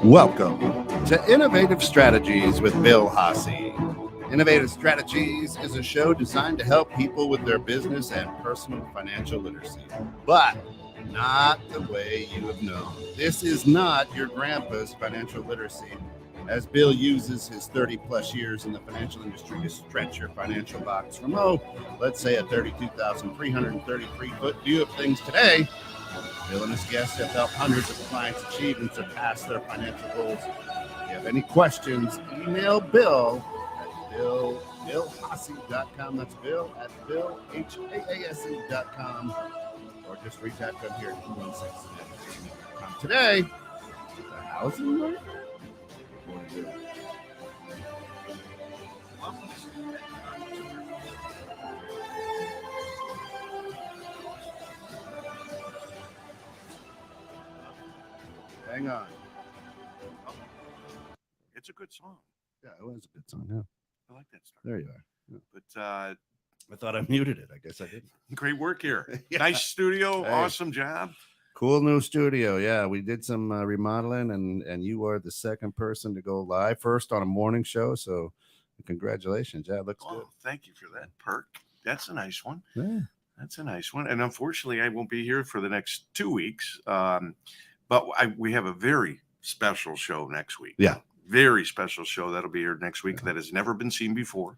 Welcome to Innovative Strategies with Bill Hasse. Innovative Strategies is a show designed to help people with their business and personal financial literacy, but not the way you have known. This is not your grandpa's financial literacy, as Bill uses his 30 plus years in the financial industry to stretch your financial box from, let's say a 32,333 foot view of things today. Bill and his guests have helped hundreds of clients achieve and surpass their financial goals. If you have any questions, email Bill at billhasse.com. That's Bill at billhasse.com. Or just reach out to him here at 216. Today, the housing market. Hang on. It's a good song. Yeah, it was a good song. Yeah. I like that stuff. There you are. Yeah. But I thought I muted it. I guess I didn't. great work here. Yeah. Nice studio. Hey. Awesome job. Cool new studio. Yeah, we did some remodeling, and you are the second person to go live first on a morning show. So congratulations. Yeah, it looks good. Thank you for that perk. That's a nice one. Yeah. That's a nice one. And unfortunately, I won't be here for the next 2 weeks. But we have a very special show next week. Yeah. Very special show that'll be here next week that has never been seen before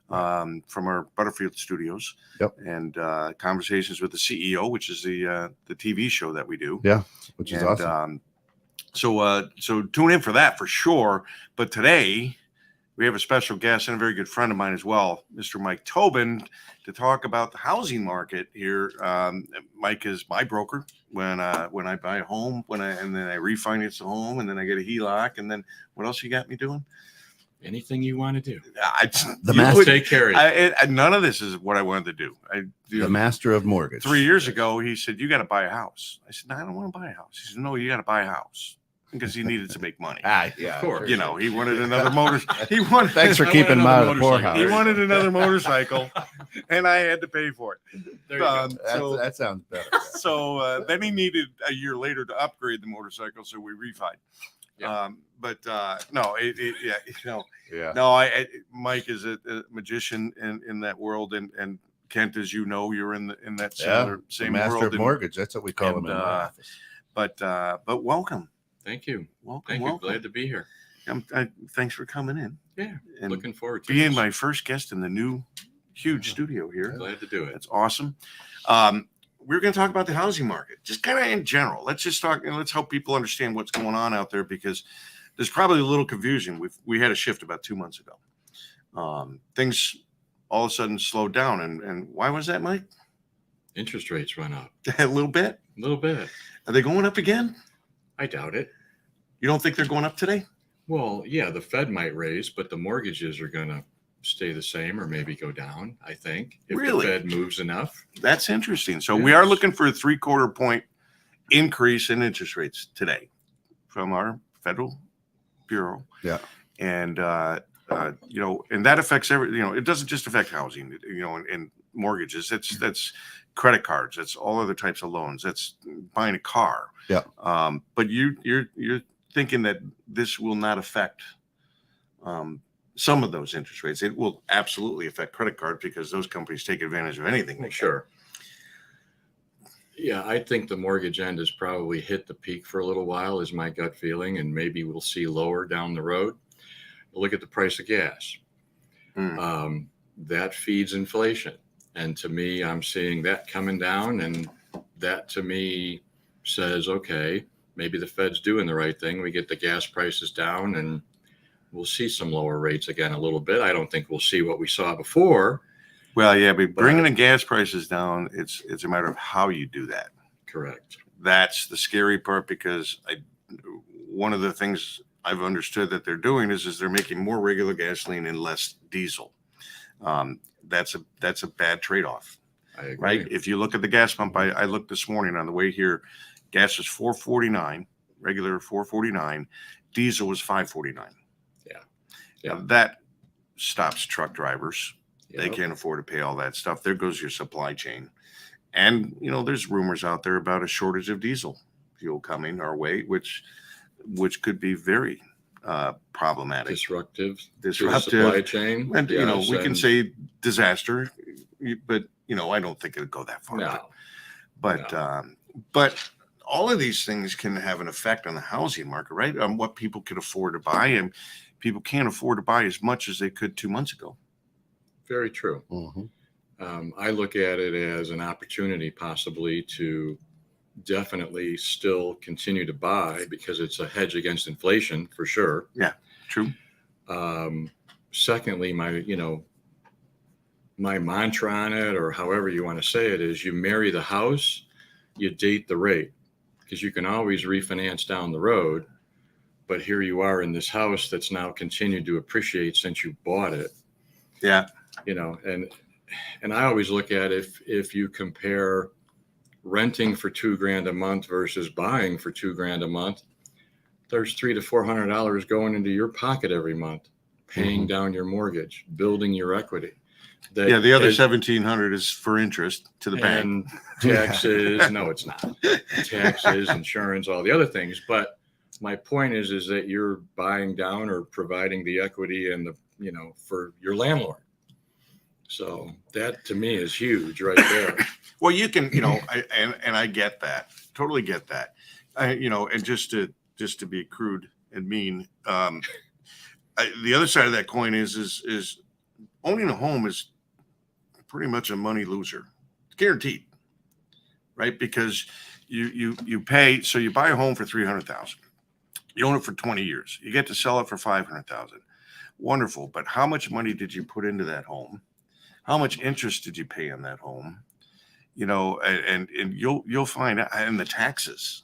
from our Butterfield studios. Yep. And conversations with the CEO, which is the TV show that we do. Yeah, which is awesome. So tune in for that for sure. But today we have a special guest and a very good friend of mine as well, Mr. Mike Tobin, to talk about the housing market here. Mike is my broker when I buy a home, and then I refinance the home, and then I get a HELOC, and then what else you got me doing? Anything you want to do. Take care of it. None of this is what I wanted to do. The master of mortgage. 3 years ago, he said, "You got to buy a house." I said, "No, I don't want to buy a house." He said, "No, you got to buy a house." Because he needed to make money. Yeah, of course. You know, he wanted another motor. Thanks for keeping him out of the poorhouse. He wanted another motorcycle, and I had to pay for it. There you go. That sounds better. So then he needed a year later to upgrade the motorcycle, so we refied. Yeah. Mike is a magician in that world, and Kent, as you know, you're in that same master world. of mortgage. That's what we call him in my office. But welcome. Thank you. Welcome. Glad to be here. Thanks for coming in. Yeah. And looking forward to being this. my first guest in the new huge studio here. Glad to do it. That's awesome. We're going to talk about the housing market, just kind of in general. Let's just talk and let's help people understand what's going on out there, because there's probably a little confusion. We had a shift about 2 months ago. Things all of a sudden slowed down. And why was that, Mike? Interest rates run up. A little bit. A little bit. Are they going up again? I doubt it. You don't think they're going up today? Well, yeah, the Fed might raise, but the mortgages are going to stay the same or maybe go down, I think, if Really? the Fed moves enough. That's interesting. So Yes. we are looking for a 3/4 point increase in interest rates today from our Federal Bureau. Yeah. And, and that affects it doesn't just affect housing, and mortgages. That's credit cards. That's all other types of loans. That's buying a car. Yeah. But you're thinking that this will not affect some of those interest rates. It will absolutely affect credit cards because those companies take advantage of anything. Well, sure. Yeah, I think the mortgage end has probably hit the peak for a little while, is my gut feeling, and maybe we'll see lower down the road. Look at the price of gas. That feeds inflation. And to me, I'm seeing that coming down, and that to me says, okay, maybe the Fed's doing the right thing. We get the gas prices down and we'll see some lower rates again a little bit. I don't think we'll see what we saw before. Well, yeah, but bringing the gas prices down, it's a matter of how you do that. Correct. That's the scary part, because one of the things I've understood that they're doing is they're making more regular gasoline and less diesel. That's a bad trade-off, I agree. right? If you look at the gas pump, I looked this morning on the way here, gas is $4.49, regular $4.49, diesel was $5.49. Yeah. Now, that stops truck drivers. They Yep. can't afford to pay all that stuff. There goes your supply chain. And, there's rumors out there about a shortage of diesel fuel coming our way, which which could be very problematic. Disruptive to the Disruptive. supply chain. And, Yes, we can and- say disaster, but, I don't think it'll go that far. no. But all of these things can have an effect on the housing market, right? On what people can afford to buy, and people can't afford to buy as much as they could 2 months ago. Very true. I look at it as an opportunity possibly to definitely still continue to buy because it's a hedge against inflation for sure. True. Secondly, my mantra on it, or however you want to say it, is you marry the house, you date the rate, because you can always refinance down the road. But here you are in this house that's now continued to appreciate since you bought it. Yeah. And I always look at if you compare renting for $2,000 a month versus buying for $2,000 a month, there's $300 to $400 going into your pocket every month, paying down your mortgage, building your equity. The other 1,700 is for interest to the bank. And taxes. No, it's not. Taxes, insurance, all the other things. But my point is that you're buying down or providing the equity and for your landlord. So that to me is huge right there. Well, you can, I get that, totally get that. And just to be crude and mean, the other side of that coin is owning a home is pretty much a money loser. It's guaranteed, right? Because you pay, so you buy a home for $300,000. You own it for 20 years. You get to sell it for $500,000. Wonderful. But how much money did you put into that home? How much interest did you pay on that home? And you'll find out, and the taxes,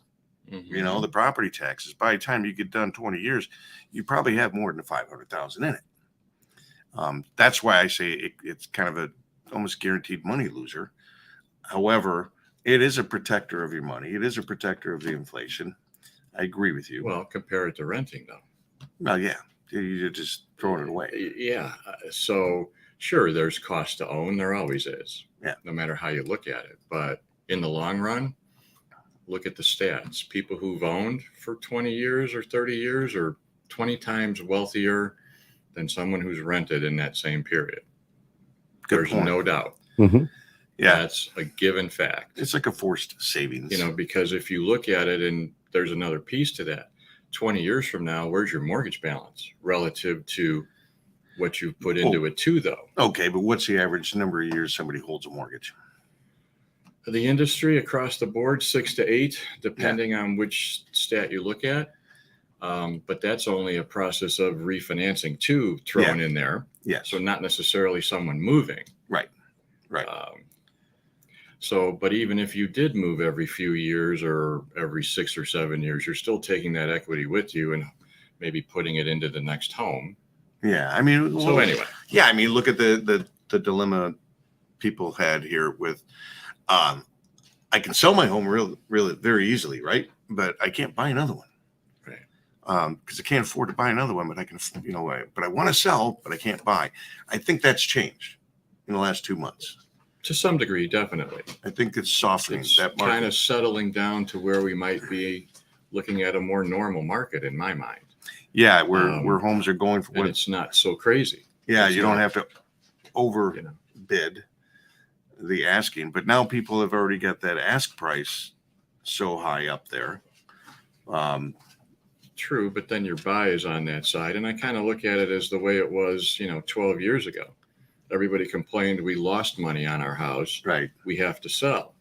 the property taxes, by the time you get done 20 years, you probably have more than $500,000 in it. That's why I say it's kind of a almost guaranteed money loser. However, it is a protector of your money. It is a protector of the inflation. I agree with you. Well, compare it to renting though. Well, yeah, you're just throwing it away. Yeah. So sure, there's cost to own. There always is. Yeah. No matter how you look at it. But in the long run, look at the stats. People who've owned for 20 years or 30 years are 20 times wealthier than someone who's rented in that same period. Good There's point. no doubt. Yeah, That's a given fact. it's like a forced savings. Because if you look at it, and there's another piece to that, 20 years from now, where's your mortgage balance relative to what you've put into it too, though? Okay, but what's the average number of years somebody holds a mortgage? The industry across the board, 6 to 8, depending on which stat you look at. But that's only a process of refinancing too thrown in there. Yes. So not necessarily someone moving. Right. But even if you did move every few years or every 6 or 7 years, you're still taking that equity with you and maybe putting it into the next home. Yeah. I mean, So anyway, yeah, I mean, look at the dilemma people had here with, I can sell my home really very easily, right? But I can't buy another one. Right. Because I can't afford to buy another one, but I can, but I want to sell, but I can't buy. I think that's changed in the last 2 months. to some degree, definitely. I think it's softening It's that market. kind of settling down to where we might be looking at a more normal market in my mind. Yeah, where homes are going for And what? it's not so crazy. Yeah, it's you don't not, have to overbid the asking, but now people have already got that ask price so high up there. True, but then your buy is on that side. And I kind of look at it as the way it was, 12 years ago. Everybody complained we lost money on our house. Right. We have to sell.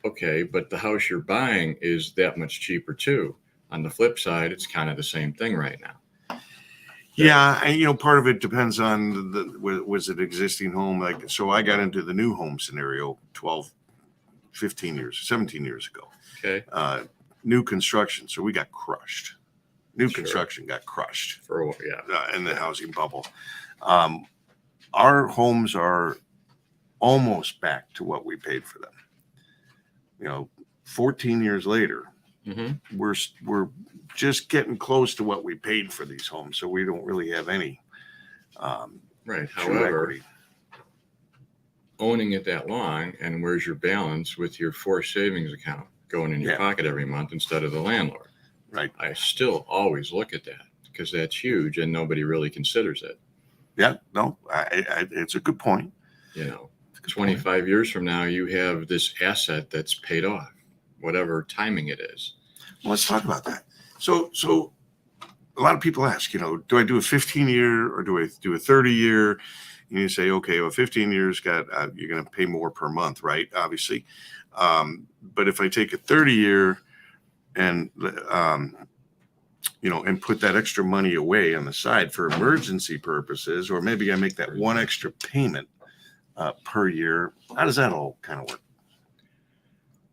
Okay, but the house you're buying is that much cheaper too. On the flip side, it's kind of the same thing right now. Yeah, and part of it depends on was it existing home, like, so I got into the new home scenario 12, 15 years, 17 years ago. Okay. New construction, so we got crushed. New Sure. construction got crushed Yeah. in the housing bubble. Our homes are almost back to what we paid for them. 14 years later, Mm-hmm. we're just getting close to what we paid for these homes, so we don't really have any Right. true However, equity. owning it that long, and where's your balance with your forced savings account going in your Yeah. pocket every month instead of the landlord? Right. I still always look at that because that's huge and nobody really considers it. Yeah. No, it's a good point. You know, It's a good point. 25 years from now, you have this asset that's paid off, whatever timing it is. Well, let's talk about that. So a lot of people ask, do I do a 15-year or do I do a 30-year? And you say, okay, well, 15 years got you're going to pay more per month, right? Obviously, but if I take a 30-year and and put that extra money away on the side for emergency purposes, or maybe I make that one extra payment per year, how does that all kind of work?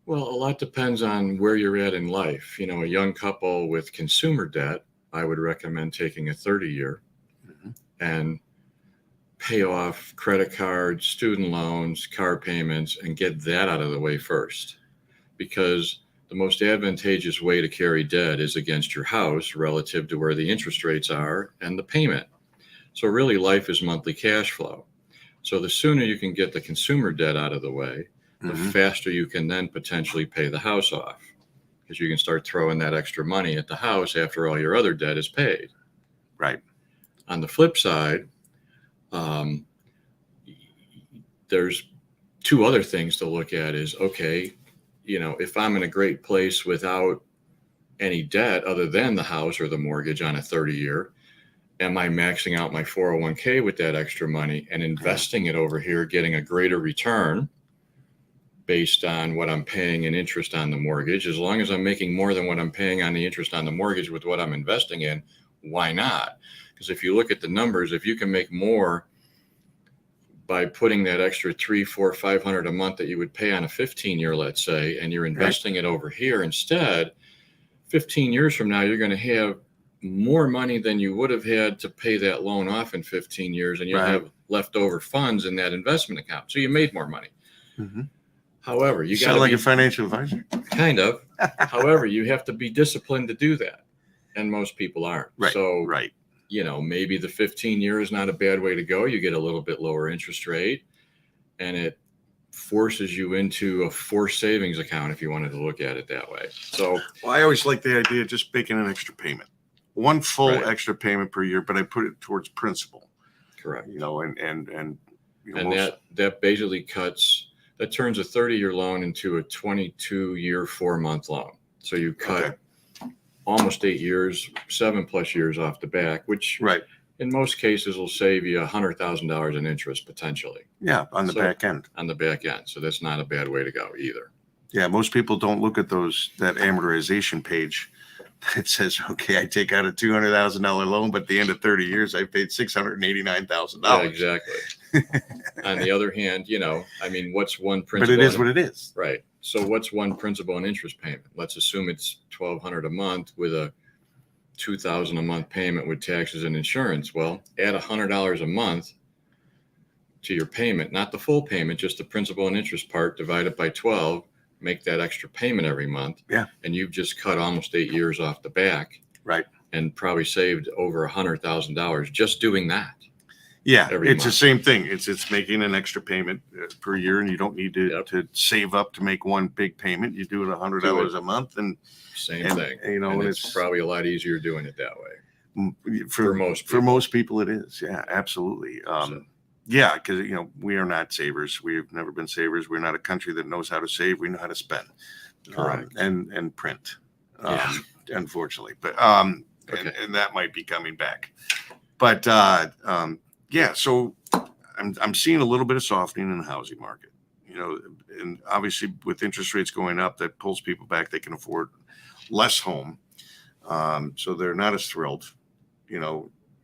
Well, a lot depends on where you're at in life. A young couple with consumer debt, I would recommend taking a 30-year and pay off credit cards, student loans, car payments, and get that out of the way first. Because the most advantageous way to carry debt is against your house relative to where the interest rates are and the payment. So really life is monthly cash flow. So the sooner you can get the consumer debt out of the way, the faster you can then potentially pay the house off, because you can start throwing that extra money at the house after all your other debt is paid. Right. On the flip side, there's two other things to look at is, okay, if I'm in a great place without any debt other than the house or the mortgage on a 30-year, am I maxing out my 401k with that extra money and investing it over here, getting a greater return based on what I'm paying in interest on the mortgage? As long as I'm making more than what I'm paying on the interest on the mortgage with what I'm investing in, why not? Because if you look at the numbers, if you can make more by putting that extra $300, $400, $500 a month that you would pay on a 15-year, let's say, and you're investing it over here instead, 15 years from now, you're going to have more money than you would have had to pay that loan off in 15 years, and you'll have leftover funds in that investment account. So you made more money. However, you got to sound like be a financial advisor. kind of. However, you have to be disciplined to do that, and most people aren't. Right. So Right. Maybe the 15-year is not a bad way to go. You get a little bit lower interest rate, and it forces you into a forced savings account if you wanted to look at it that way. So, Well, I always like the idea of just making an extra payment, one full Right. extra payment per year, but I put it towards principal. correct. And And that basically turns a 30-year loan into a 22-year, 4-month loan. So you cut almost 8 years, 7+ years off the back, which right. in most cases will save you $100,000 in interest potentially Yeah, on the So- back end. on the back end. So that's not a bad way to go either. Yeah, most people don't look at that amortization page that says, okay, I take out a $200,000 loan, but at the end of 30 years, I paid $689,000. Yeah, exactly. On the other hand, what's one principal? But it is what it is. Right. So what's one principal and interest payment? Let's assume it's $1,200 a month with a $2,000 a month payment with taxes and insurance. Well, add $100 a month to your payment, not the full payment, just the principal and interest part, divide it by 12, make that extra payment every month. Yeah. And you've just cut almost 8 years off the back. Right. And probably saved over $100,000 just doing that. Yeah, every it's the month. same thing. It's making an extra payment per year, and you don't need to save up to make one big payment. You do it $100 a month, and Same thing. and And it's it's probably a lot easier doing it that way. for most for people. most people it is. Yeah, absolutely. Yeah, because we are not savers. We've never been savers. We're not a country that knows how to save. We know how to spend, Correct. and print. Yeah. Unfortunately, but Okay. and that might be coming back. But yeah, so I'm seeing a little bit of softening in the housing market. And obviously with interest rates going up, that pulls people back. They can afford less home, so they're not as thrilled.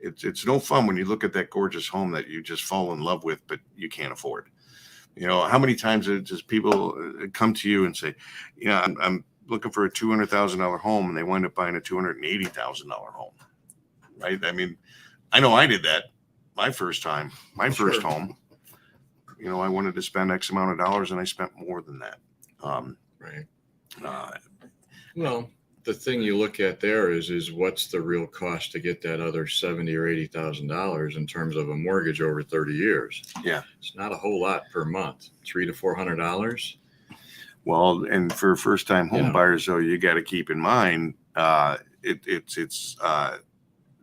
It's no fun when you look at that gorgeous home that you just fall in love with, but you can't afford. How many times does people come to you and say, I'm looking for a $200,000 home, and they wind up buying a $280,000 home, right? I mean, I know I did that my first time, first home. I wanted to spend X amount of dollars, and I spent more than that. Right. Uh, Well, the thing you look at there is what's the real cost to get that other $70,000 or $80,000 in terms of a mortgage over 30 years? Yeah. It's not a whole lot per month. $300 to $400. Well, and for first-time home Yeah. buyers, though, you got to keep in mind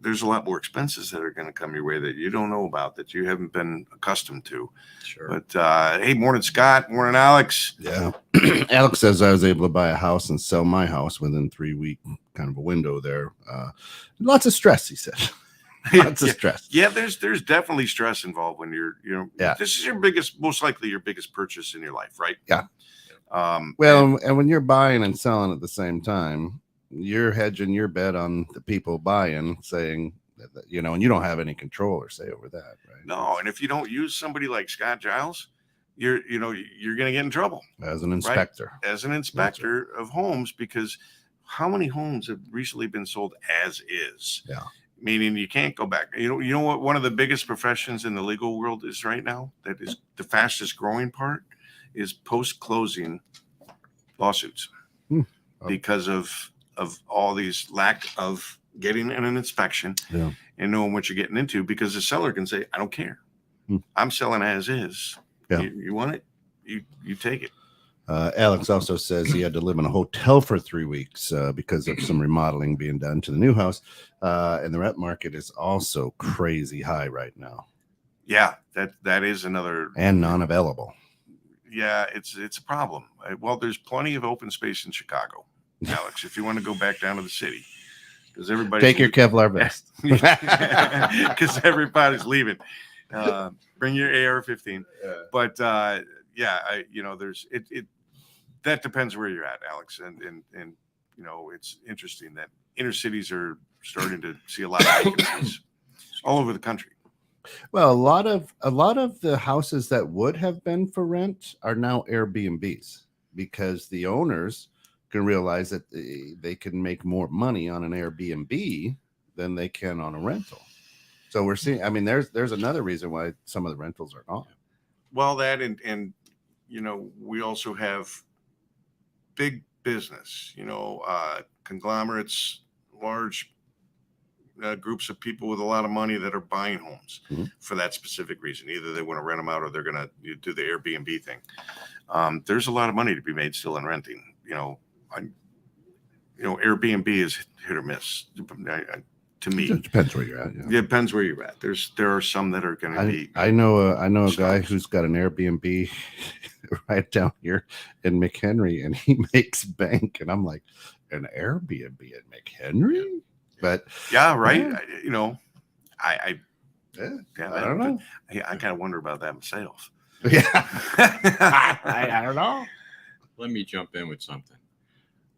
There's a lot more expenses that are going to come your way that you don't know about, that you haven't been accustomed to. Sure. But hey, morning, Scott. Morning, Alex. Yeah. Alex says I was able to buy a house and sell my house within 3 week kind of a window there. Lots of stress, he said. Lots of stress. Yeah, there's definitely stress involved when Yeah. This is most likely your biggest purchase in your life, right? Yeah. And when you're buying and selling at the same time, you're hedging your bet on the people buying, saying that, and you don't have any control or say over that, right? no, and if you don't use somebody like Scott Giles, you're going to get in trouble As an inspector. as an inspector of homes, because how many homes have recently been sold as is? Yeah. Meaning you can't go back. You know what one of the biggest professions in the legal world is right now, that is the fastest growing part, is post-closing lawsuits. Oh. Because of all these lack of getting an inspection and knowing what you're getting into, because the seller can say, I don't care. I'm selling as is. Yeah. You want it? You take it. Alex also says he had to live in a hotel for 3 weeks because of some remodeling being done to the new house. And the rent market is also crazy high right now. Yeah, that is another. And non-available. Yeah, it's a problem. Well, there's plenty of open space in Chicago, Alex, if you want to go back down to the city. Because everybody Take your Kevlar vest. Because everybody's leaving. Bring your AR-15. But there's it. That depends where you're at, Alex, and it's interesting that inner cities are starting to see a lot of vacancies all over the country. Well, a lot of the houses that would have been for rent are now Airbnbs, because the owners can realize that they can make more money on an Airbnb than they can on a rental. So we're seeing, there's another reason why some of the rentals are gone. Well, that and we also have big business, conglomerates, large groups of people with a lot of money that are buying homes for that specific reason. Either they want to rent them out or they're going to do the Airbnb thing. There's a lot of money to be made still in renting. Airbnb is hit or miss to me. It depends where you're at. Yeah. It depends where you're at. There are some that are going to be. I know a guy who's got an Airbnb right down here in McHenry, and he makes bank. And I'm like, an Airbnb at McHenry? But yeah, right. Yeah. I don't know. I kind of wonder about that myself. Yeah. I don't know. Let me jump in with something.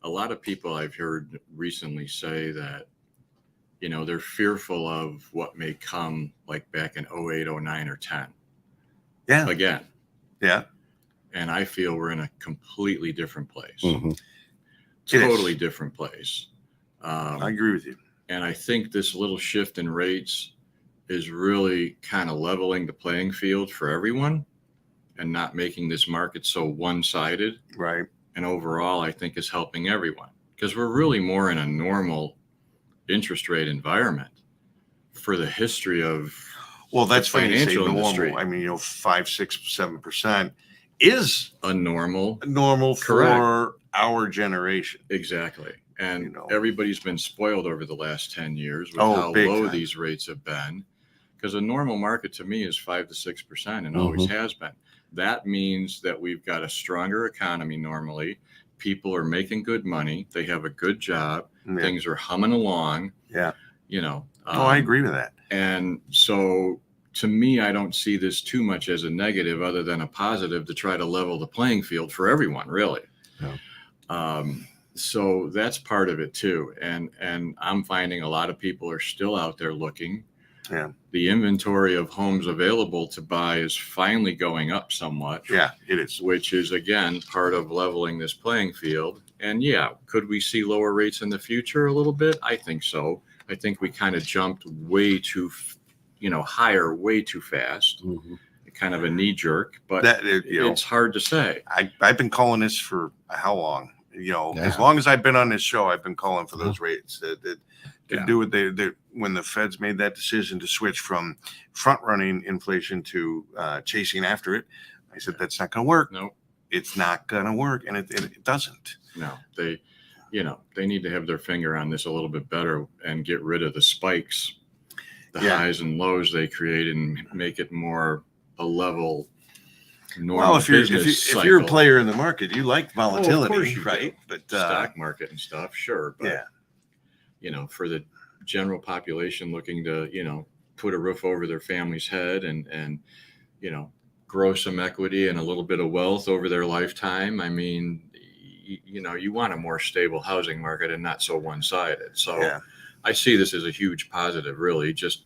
A lot of people I've heard recently say that, they're fearful of what may come, like back in 08, 09, or 10. Yeah. Again. Yeah. And I feel we're in a completely different place. Mm-hmm. Totally different place. I agree with you. And I think this little shift in rates is really kind of leveling the playing field for everyone and not making this market so one-sided. Right. And overall, I think is helping everyone, because we're really more in a normal interest rate environment for the history of that's the financial industry. 5, 6, 7% is a normal for our generation. Exactly. And everybody's been spoiled over the last 10 years with how low these rates have been, because a normal market to me is 5 to 6% and always has been. That means that we've got a stronger economy normally. People are making good money. They have a good job. Yeah. Things are humming along. Yeah. I agree with that. And so to me, I don't see this too much as a negative other than a positive to try to level the playing field for everyone, really. Yeah. So that's part of it too. And I'm finding a lot of people are still out there looking. Yeah. The inventory of homes available to buy is finally going up somewhat. Yeah, it is. Which is, again, part of leveling this playing field. And yeah, could we see lower rates in the future a little bit? I think so. I think we kind of jumped way too, higher, way too fast. Mm-hmm. Kind of a knee jerk, but it's hard to say. I've been calling this for how long? As long as I've been on this show, I've been calling for those rates to do what they when the Feds made that decision to switch from front running inflation to chasing after it. I said, that's not going to work. No, it's not going to work. And it doesn't. No, they need to have their finger on this a little bit better and get rid of the spikes, the Yeah. highs and lows they create, and make it more a level normal Well, if you're a cycle. player in the market, you like Oh, of volatility, course you do. right? But Stock market and stuff, sure. But, yeah, for the general population looking to, put a roof over their family's head and grow some equity and a little bit of wealth over their lifetime. I mean, you want a more stable housing market and not so one-sided. So yeah. I see this as a huge positive, really. Just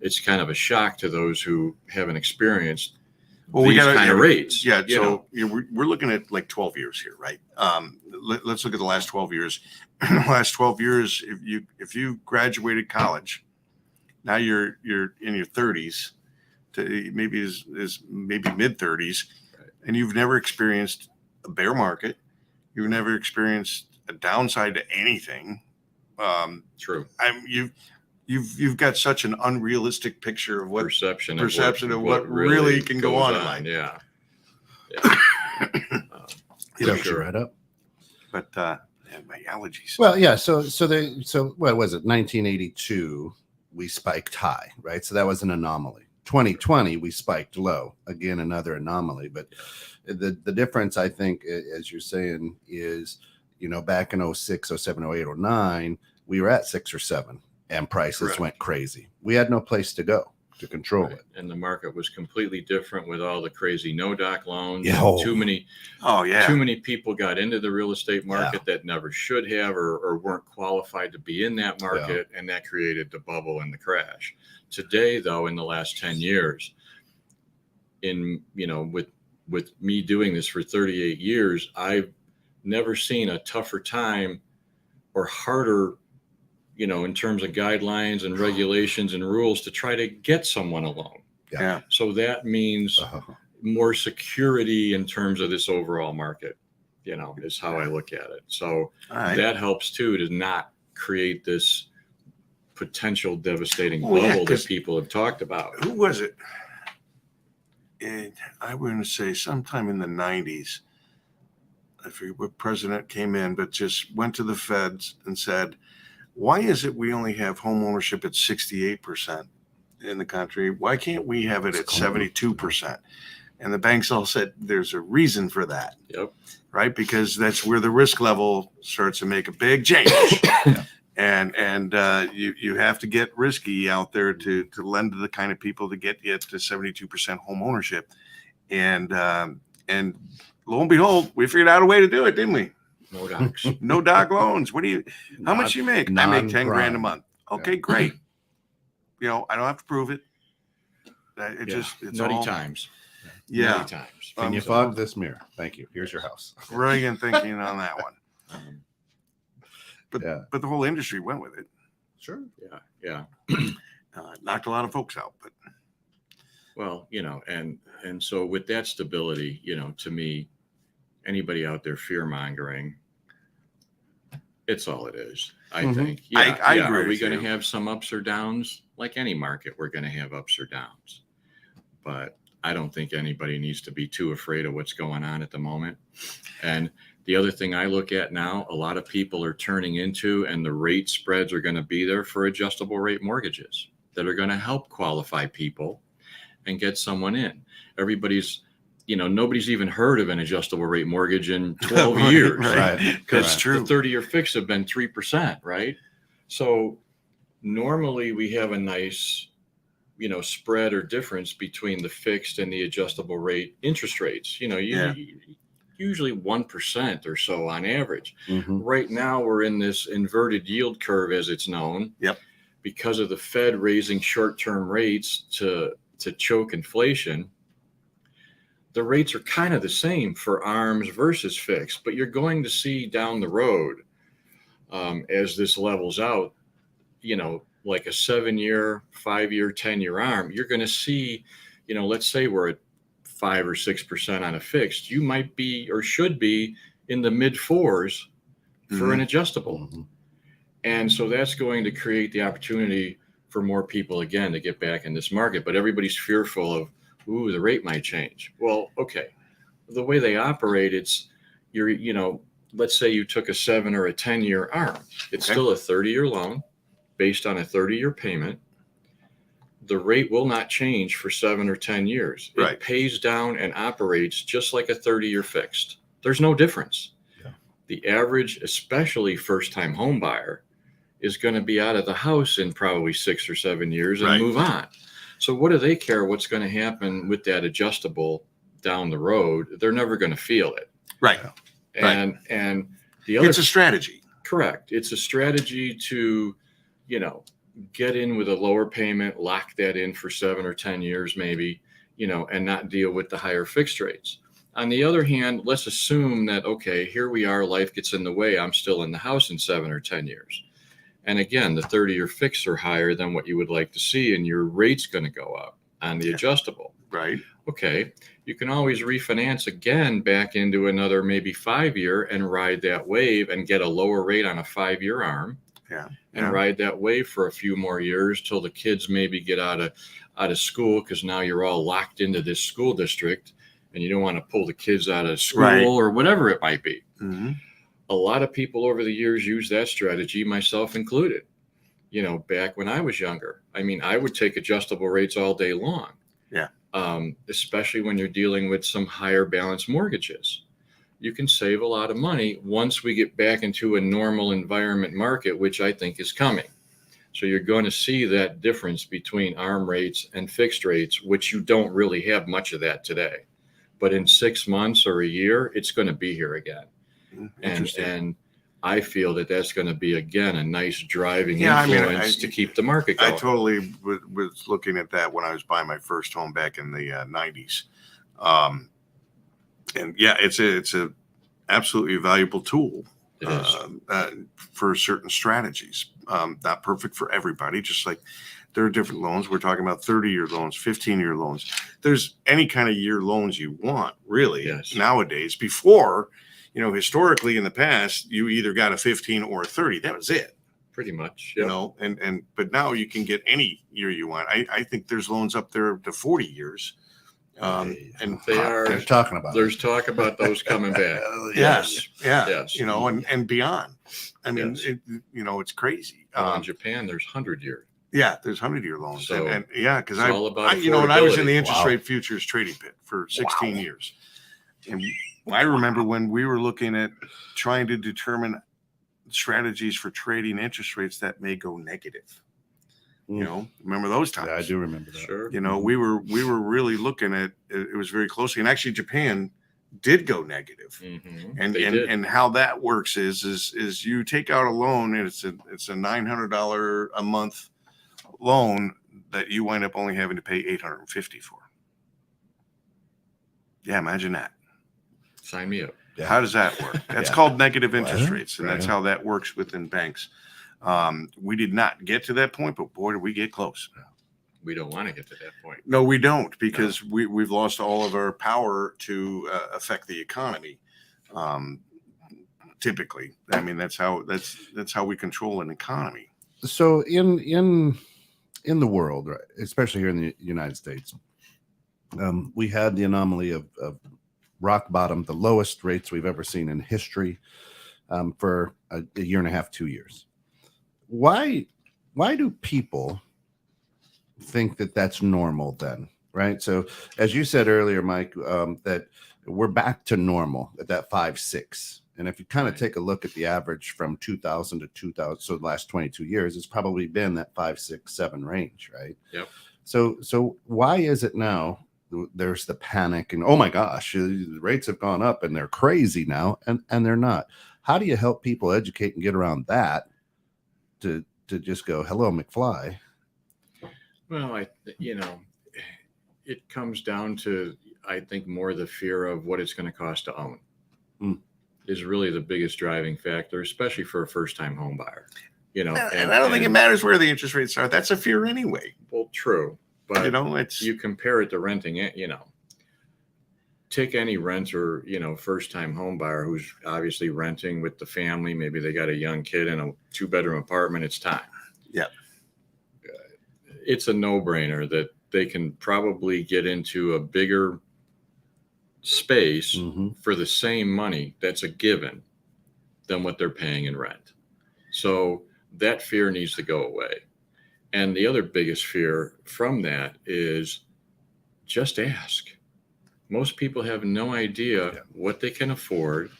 it's kind of a shock to those who haven't experienced these kind of rates. Yeah, you know. we're looking at like 12 years here, right? Let's look at the last 12 years. The last 12 years, if you graduated college, now you're in your 30s to maybe maybe mid 30s, Right. and you've never experienced a bear market. You've never experienced a downside to anything. True. You've got such an unrealistic picture of what Perception of what really can go on in life. Yeah. You For sure. right up. But my allergies. Well, yeah. So what was it? 1982, we spiked high, right? So that was an anomaly. 2020, we spiked low. Again, another anomaly. But the difference, I think, as you're saying, is back in 06, 07, 08, 09, we were at 6 or 7, and prices Correct. went crazy. We had no place to go to control Right. it. And the market was completely different with all the crazy no-doc loans. Yeah. Oh. Too many people got into the real estate market that never should have or weren't qualified to be in that market, and that created the bubble and the crash. Today, though, in the last 10 years, with me doing this for 38 years, I've never seen a tougher time or harder, in terms of guidelines and regulations and rules to try to get someone a loan. Yeah. So that means more security in terms of this overall market, is how I look at it. So All right. that helps too, to not create this potential devastating Oh, yeah, bubble 'cause- that people have talked about. Who was it? I would going to say sometime in the 90s. I forget what president came in, but just went to the feds and said, why is it we only have home ownership at 68% in the country? Why can't we have it at 72%? And the banks all said there's a reason for that. Yep. Right? Because that's where the risk level starts to make a big change. And you have to get risky out there to lend to the kind of people to get you to 72% home ownership. And lo and behold, we figured out a way to do it, didn't we? No docs. No doc loans. How much you make? I make 10 grand a month. Okay, great. I don't have to prove it. It's nutty all times. Yeah. Nutty times. Can you fog this mirror? Thank you. Here's your house. Brilliant thinking on that one. But Yeah. but the whole industry went with it. Sure. Yeah. Knocked a lot of folks out. But Well, and so with that stability, to me, anybody out there fear mongering, it's all it is. I Mhm. think. I agree Are we with going you. to have some ups or downs? Like any market, we're going to have ups or downs. But I don't think anybody needs to be too afraid of what's going on at the moment. And the other thing I look at now, a lot of people are turning into, and the rate spreads are going to be there for adjustable rate mortgages that are going to help qualify people and get someone in. Everybody's, nobody's even heard of an adjustable rate mortgage in 12 Right, years. Right. That's Right. true. The 30-year fix have been 3%, right? So normally we have a nice, spread or difference between the fixed and the adjustable rate interest rates. Usually 1% or so on average. Mhm. Right now we're in this inverted yield curve, as it's known. Yep. Because of the Fed raising short-term rates to choke inflation. The rates are kind of the same for ARMs versus fixed, but you're going to see down the road, as this levels out, like a 7-year, 5-year, 10-year ARM, you're going to see, let's say we're at 5 or 6% on a fixed, you might be or should be in the mid 4s for an adjustable. Mhm. And so that's going to create the opportunity for more people again to get back in this market. But everybody's fearful of, the rate might change. Well, okay. The way they operate, it's let's say you took a 7 or a 10-year ARM. It's Okay. still a 30-year loan based on a 30-year payment. The rate will not change for 7 or 10 years. It Right. pays down and operates just like a 30-year fixed. There's no difference. Yeah. The average, especially first-time home buyer, is going to be out of the house in probably 6 or 7 years and Right. move on. So what do they care what's going to happen with that adjustable down the road? They're never going to feel it. Right. And the other It's a strategy. correct. It's a strategy to, get in with a lower payment, lock that in for 7 or 10 years, maybe, and not deal with the higher fixed rates. On the other hand, let's assume that, okay, here we are, life gets in the way. I'm still in the house in 7 or 10 years. And again, the 30-year fixed are higher than what you would like to see, and your rate's going to go up on the adjustable. Right. Okay, you can always refinance again back into another maybe 5-year and ride that wave and get a lower rate on a 5-year ARM. Yeah. And Yeah. ride that wave for a few more years till the kids maybe get out of school, because now you're all locked into this school district and you don't want to pull the kids out of school Right. or whatever it might be. Mm-hmm. A lot of people over the years use that strategy, myself included. Back when I was younger, I would take adjustable rates all day long. Yeah. Especially when you're dealing with some higher balance mortgages. You can save a lot of money once we get back into a normal environment market, which I think is coming. So you're going to see that difference between ARM rates and fixed rates, which you don't really have much of that today. But in 6 months or a year, it's going to be here again. Interesting. And I feel that that's going to be, again, a nice driving Yeah, influence to keep the market I going. totally was looking at that when I was buying my first home back in the 90s. And yeah, it's a absolutely valuable tool It is. for certain strategies. Not perfect for everybody, just like there are different loans. We're talking about 30-year loans, 15-year loans. There's any kind of year loans you want, really, Yes. nowadays. Before, historically in the past, you either got a 15 or a 30. That was it. Pretty much. You Yep. know, but now you can get any year you want. I think there's loans up there to 40 years. And They are. They're talking about There's talk about those coming back. yes, yeah, Yes. and beyond. I mean, Yes. it's crazy. In Japan, there's 100-year. Yeah, there's 100-year loans, So, and yeah, because it's all about and I was in the affordability. interest Wow. rate futures trading pit for 16 years, and I remember when we were looking at trying to determine strategies for trading interest rates that may go negative. Remember those times? Yeah, I do remember that. Sure. We were really looking at it was very closely, and actually Japan did go negative. Mhm. And They did. and how that works is you take out a loan, and it's a $900 a month loan that you wind up only having to pay $850 for. Yeah, imagine that. Sign me up. Yeah. How does that work? That's Yeah. called negative interest Well, rates, and right. that's how that works within banks. We did not get to that point, but boy, did we get close. We don't want to get to that point. No, we don't, because we've lost all of our power to affect the economy. Typically, I mean, that's how we control an economy. So in the world, right, especially here in the United States, we had the anomaly of rock bottom, the lowest rates we've ever seen in history, for a year and a half, 2 years. Why do people think that that's normal then, right? So as you said earlier, Mike, that we're back to normal at that 5.6. And if you kind of Right. take a look at the average from 2000 to 2000, so the last 22 years, it's probably been that 5, 6, 7 range, right? Yep. So why is it now there's the panic and, oh my gosh, the rates have gone up and they're crazy now, and they're not? How do you help people educate and get around that to just go, hello, McFly? Well, it comes down to, I think, more the fear of what it's going to cost to own is really the biggest driving factor, especially for a first-time home buyer. And I don't think it matters where the interest rates are. That's a fear anyway. Well, true, but It's you compare it to renting it. Take any renter, first-time home buyer who's obviously renting with the family. Maybe they got a young kid in a 2-bedroom apartment. It's time. Yeah. It's a no-brainer that they can probably get into a bigger space Mm-hmm. for the same money. That's a given than what they're paying in rent. So that fear needs to go away. And the other biggest fear from that is just ask. Most people have no idea what they can afford,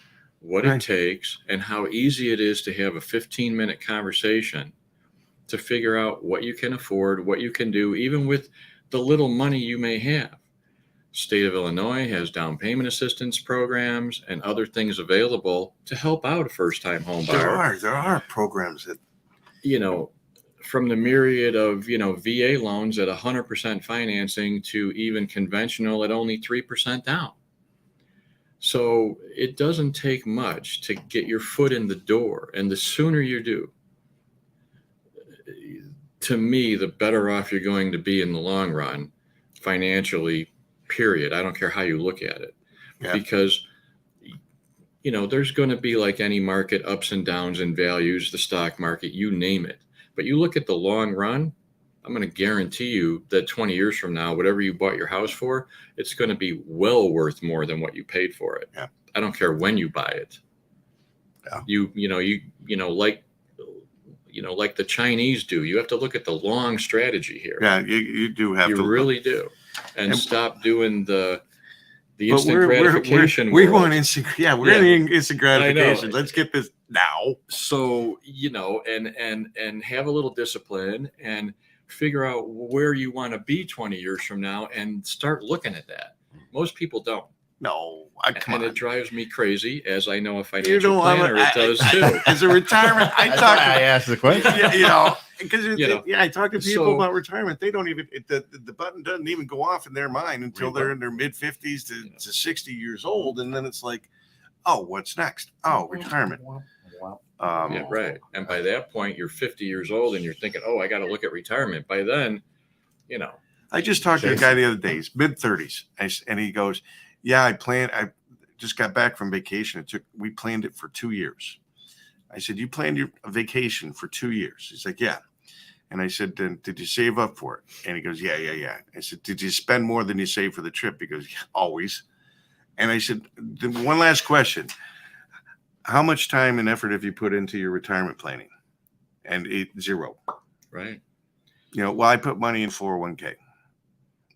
what it takes, and how easy it is to have a 15-minute conversation to figure out what you can afford, what you can do, even with the little money you may have. State of Illinois has down payment assistance programs and other things available to help out a first-time home buyer. There are programs that, From the myriad of, VA loans at 100% financing to even conventional at only 3% down. So it doesn't take much to get your foot in the door. And the sooner you do, to me, the better off you're going to be in the long run, financially, period. I don't care how you look at it. Yeah. Because, there's going to be, like any market, ups and downs in values, the stock market, you name it. But you look at the long run, I'm going to guarantee you that 20 years from now, whatever you bought your house for, it's going to be well worth more than what you paid for it. Yeah. I don't care when you buy it. Yeah. Like the Chinese do. You have to look at the long strategy here. Yeah, you do have to. You really do. And stop doing the But instant gratification. We world. want instant. Yeah, we're in the instant gratification. know. Let's get this now. So, and have a little discipline and figure out where you want to be 20 years from now and start looking at that. Most people don't. No, come And on. it drives me crazy, as I know a financial planner, it does too. As a retirement, That's why I asked the question. Because I talk to people about retirement. They don't even the button doesn't even go off in their mind until they're in their mid 50s to 60 years old, and then it's like, oh, what's next? Oh, retirement. Yeah, right. And by that point, you're 50 years old, and you're thinking, oh, I got to look at retirement. By then, I just talked to a guy the other day, he's mid 30s, and he goes, yeah, I just got back from vacation. We planned it for 2 years. I said, you planned your vacation for 2 years? He's like, yeah. And I said, then did you save up for it? And he goes, yeah. I said, did you spend more than you saved for the trip? He goes, yeah, always. And I said, one last question. How much time and effort have you put into your retirement planning? And 0. right. Well, I put money in 401k.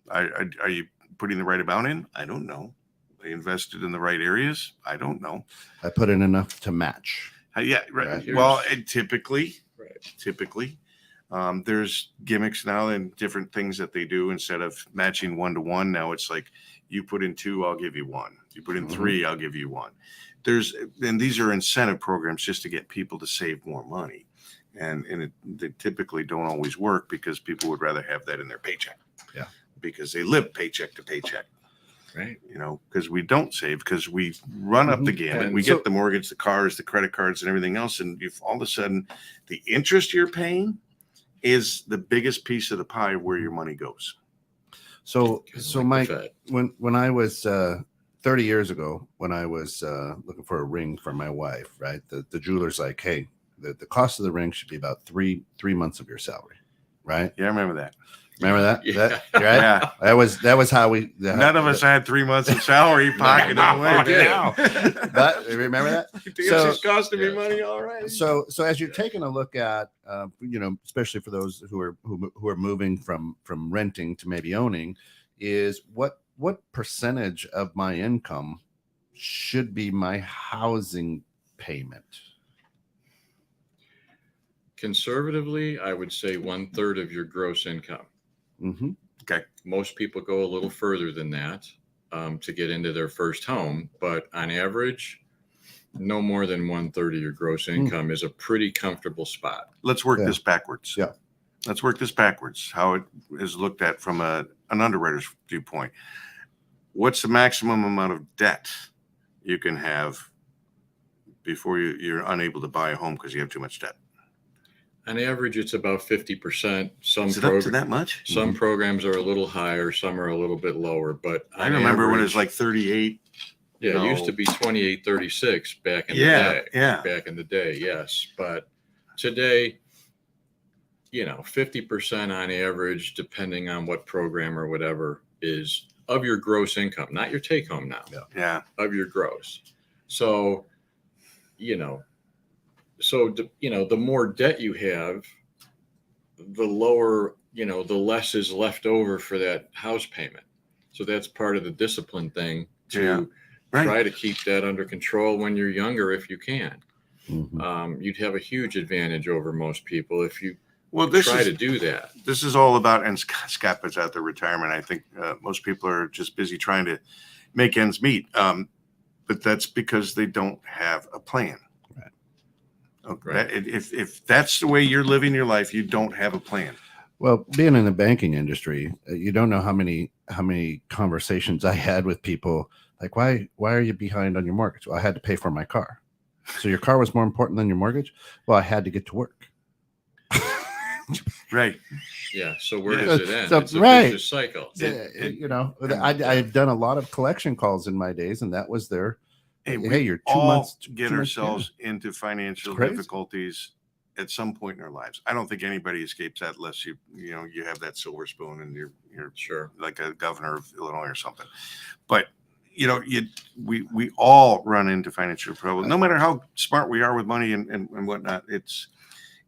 Are you putting the right amount in? I don't know. They invested in the right areas? I don't know. I put in enough to match. Yeah, right. Right. Well, and typically, Right. There's gimmicks now and different things that they do. Instead of matching 1-to-1, now it's like you put in 2, I'll give you 1. You put in 3, I'll give you 1. And these are incentive programs just to get people to save more money. And they typically don't always work because people would rather have that in their paycheck. Yeah. Because they live paycheck to paycheck. Right. Because we don't save, because we run up the gamut. And we get the mortgage, the cars, the credit cards, and everything else. And if all of a sudden the interest you're paying is the biggest piece of the pie of where your money goes. So Mike, Fed. when I was 30 years ago, when I was looking for a ring for my wife, right? The jeweler's like, hey, the cost of the ring should be about three months of your salary, right? Yeah, I remember that. Remember that? Yeah. That right? Yeah. That was how we. None of us had 3 months of salary pocketed away. Yeah. But remember that? It's costing me money already. So as you're taking a look at, especially for those who are moving from renting to maybe owning, is what percentage of my income should be my housing payment? Conservatively, I would say 1/3 of your gross income. Mm-hmm. Okay. Most people go a little further than that to get into their first home, but on average, no more than 1/3 of your gross income is a pretty comfortable spot. Let's work this backwards. Yeah. Let's work this backwards. How it is looked at from an underwriter's viewpoint. What's the maximum amount of debt you can have before you're unable to buy a home because you have too much debt? On average, it's about 50%. Is it up to that much? Some programs are a little higher, some are a little bit lower, but I on remember when it average- was like 38. Yeah, it used No. to be 28, 36 back in the Yeah, day. yeah. Back in the day, yes. But today, 50% on average, depending on what program or whatever, is of your gross income, not your take home now, Yeah. of your gross. So, so the more debt you have, the lower, the less is left over for that house payment. So that's part of the discipline thing to Right. try to keep that under control when you're younger, if you can. Mhm. You'd have a huge advantage over most people if you Well, try to do that. This is all about, and Scott puts out the retirement. I think most people are just busy trying to make ends meet. But that's because they don't have a plan. Right. Okay. Right. If that's the way you're living your life, you don't have a plan. Well, being in the banking industry, you don't know how many conversations I had with people like, why are you behind on your mortgage? Well, I had to pay for my car. So your car was more important than your mortgage? Well, I had to get to work. Right. Yeah. So where Yeah. does it end? So, It's a right. vicious cycle. I've done a lot of collection calls in my days, and that was their Hey, hey, we you're 2 all months get 2 months ourselves into financial It's crazy. difficulties at some point in our lives. I don't think anybody escapes that unless you have that silver spoon and you're Sure. like a governor of Illinois or something. But we all run into financial trouble, no matter how smart we are with money and whatnot. It's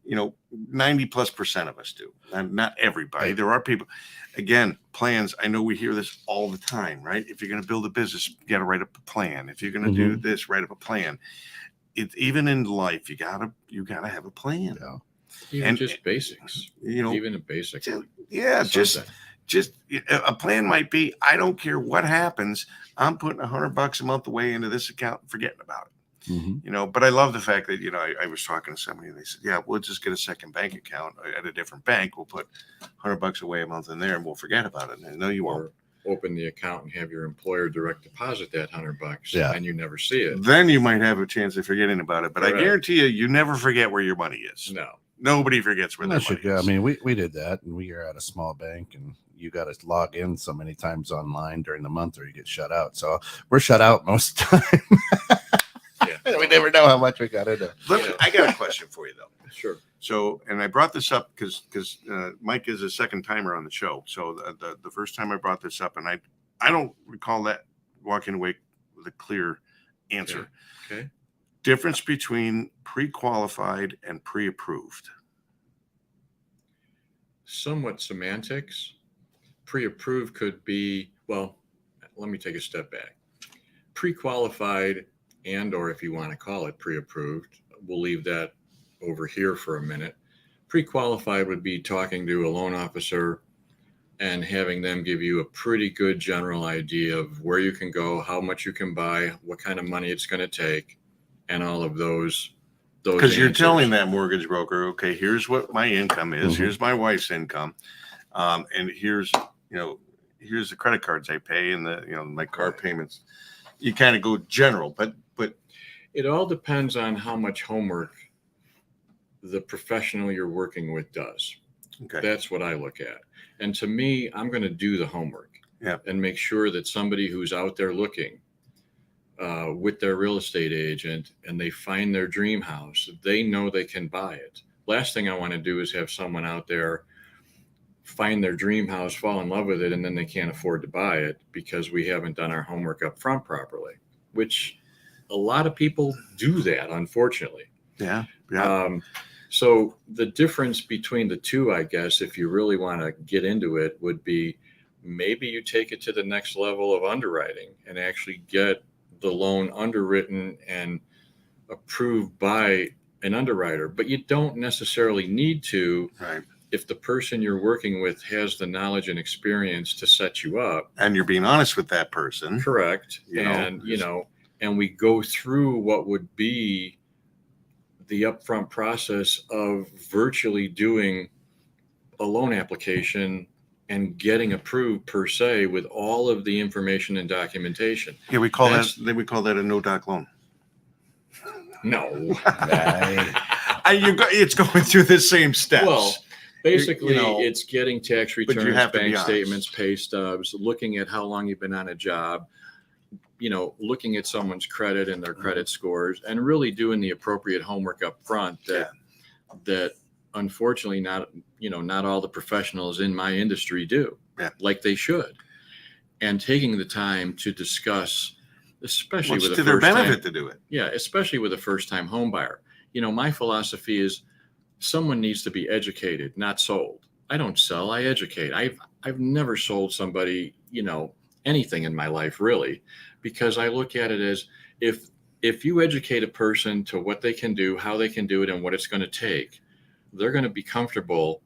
90+% of us do, and not everybody. There are people, again, plans. I know we hear this all the time, right? If you're going to build a business, you got to write up a plan. If you're going to do this, write up a plan. It's even in life, you gotta have a plan. Yeah. Even And- just basics. Even a basic. Yeah, just something. a plan might be, I don't care what happens, I'm putting $100 a month away into this account and forgetting about it. Mhm. But I love the fact that, I was talking to somebody and they said, yeah, we'll just get a second bank account at a different bank. We'll put $100 away a month in there and we'll forget about it. And no, you won't. Or open the account and have your employer direct deposit that $100 Yeah. and you never see it. Then you might have a chance of forgetting about it. But I Correct. guarantee you never forget where your money is. No. Nobody forgets where their Unless you money go, I is. mean, we did that, and we are at a small bank, and you got to log in so many times online during the month, or you get shut out. So we're shut out most of the time. Yeah. We never know how much we got into. I got a question for you, though. Sure. So, and I brought this up because Mike is a second timer on the show. So the first time I brought this up, and I don't recall that walking away with a clear answer. Okay. Difference between pre-qualified and pre-approved. Somewhat semantics. Pre-approved could be, well, let me take a step back. Pre-qualified or if you want to call it pre-approved, we'll leave that over here for a minute. Pre-qualified would be talking to a loan officer and having them give you a pretty good general idea of where you can go, how much you can buy, what kind of money it's going to take, and all of those Because you're answers. telling that mortgage broker, okay, here's what my income is, Mhm. here's my wife's income, and here's the credit cards I pay and my car Right. payments. You kind of go general, but It all depends on how much homework the professional you're working with does. okay, That's what I look at. And to me, I'm going to do the homework and make sure that somebody who's out there looking with their real estate agent and they find their dream house, they know they can buy it. Last thing I want to do is have someone out there find their dream house, fall in love with it, and then they can't afford to buy it because we haven't done our homework up front properly, which a lot of people do that, unfortunately. yeah. So the difference between the two, I guess, if you really want to get into it, would be maybe you take it to the next level of underwriting and actually get the loan underwritten and approved by an underwriter. But you don't necessarily need to Right. if the person you're working with has the knowledge and experience to set you up. And you're being honest with that person. Correct. You And we go through what would be the upfront process of virtually doing a loan application and getting approved per se with all of the information and documentation. Yeah, we call That's- that a no-doc loan. No. It's going through the same steps. Well, basically, You know, it's getting tax you returns, have to be bank honest. statements, pay stubs, looking at how long you've been on a job, looking at someone's credit and their Mm-hmm. credit scores, and really doing the appropriate homework up front that unfortunately not all the professionals in my industry do, like they should. And taking the time to discuss, especially Well, with it's a to their first-time- benefit to do it. Yeah, especially with a first-time home buyer. my philosophy is someone needs to be educated, not sold. I don't sell, I educate. I've never sold somebody, anything in my life really, because I look at it as if you educate a person to what they can do, how they can do it, and what it's going to take, they're going to be comfortable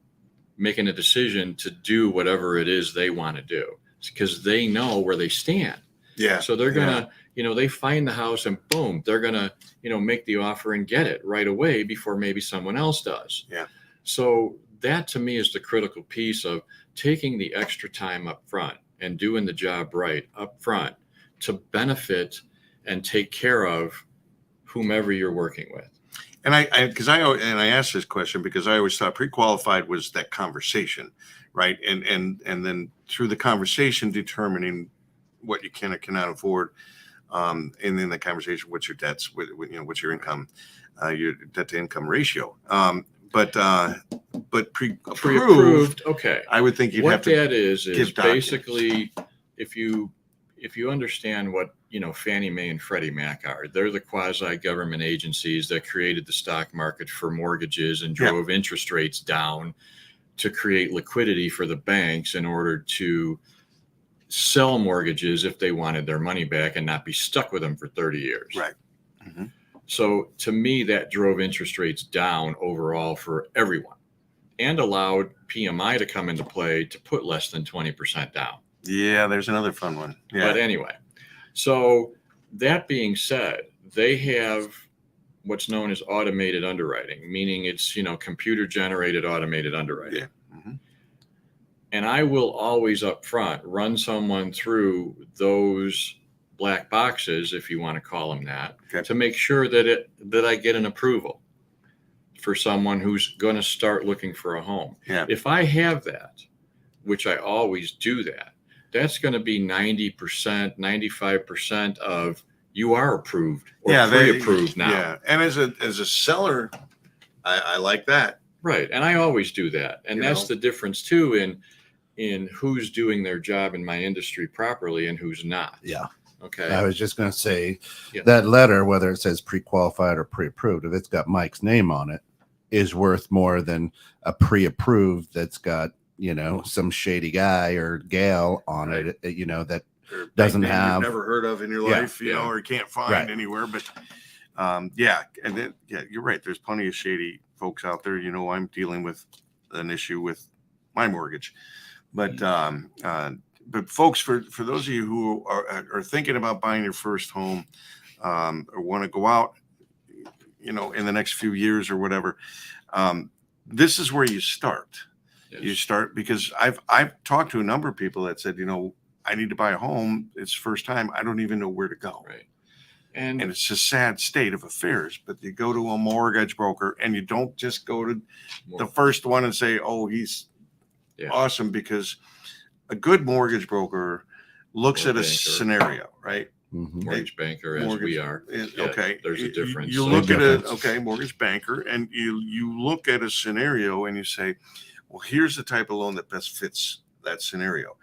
making a decision to do whatever it is they want to do because they know where they stand. Yeah. So they're going to, they find the house and boom, they're going to, make the offer and get it right away before maybe someone else does. Yeah. So that to me is the critical piece of taking the extra time up front and doing the job right up front to benefit and take care of whomever you're working with. And I asked this question because I always thought pre-qualified was that conversation, right? And then through the conversation determining what you can or cannot afford, and then the conversation, what's your debts, what's your income, your debt to income ratio. But pre-approved, okay. I would think you'd what have to. That is give basically if you understand what Fannie Mae and Freddie Mac are, they're the quasi-government agencies that created the stock market for mortgages and drove interest rates down to create liquidity for the banks in order to sell mortgages if they wanted their money back and not be stuck with them for 30 years. Right. Mm-hmm. So to me, that drove interest rates down overall for everyone and allowed PMI to come into play to put less than 20% down. Yeah, there's another fun one. Yeah. But anyway, so that being said, they have what's known as automated underwriting, meaning it's, computer generated automated underwriting. Yeah. Mm-hmm. And I will always up front run someone through those black boxes, if you want to call them that, okay, to make sure that I get an approval for someone who's going to start looking for a home. Yeah. If I have that, which I always do that's going to be 90%, 95% of you are approved or pre-approved now. Yeah. And as a seller, I like that. Right. And I always do that. And that's the difference too in who's doing their job in my industry properly and who's not. Yeah. Okay. I was just going to say that letter, whether it says pre-qualified or pre-approved, if it's got Mike's name on it, is worth more than a pre-approved that's got, some shady guy or gal on it, that doesn't have you've never heard of in your life, or can't find anywhere. But and then, you're right. There's plenty of shady folks out there. I'm dealing with an issue with my mortgage, but folks, for those of you who are thinking about buying your first home, or want to go out, in the next few years or whatever, this is where you start. Yes. You start because I've talked to a number of people that said, I need to buy a home. It's first time. I don't even know where to go. Right. And it's a sad state of affairs, but you go to a mortgage broker and you don't just go to the first one and say, oh, he's awesome, because a good mortgage broker looks at a scenario, right? Mm-hmm. Mortgage banker, as we are. Okay. There's a difference. You look at mortgage banker, and you look at a scenario and you say, well, here's the type of loan that best fits that scenario,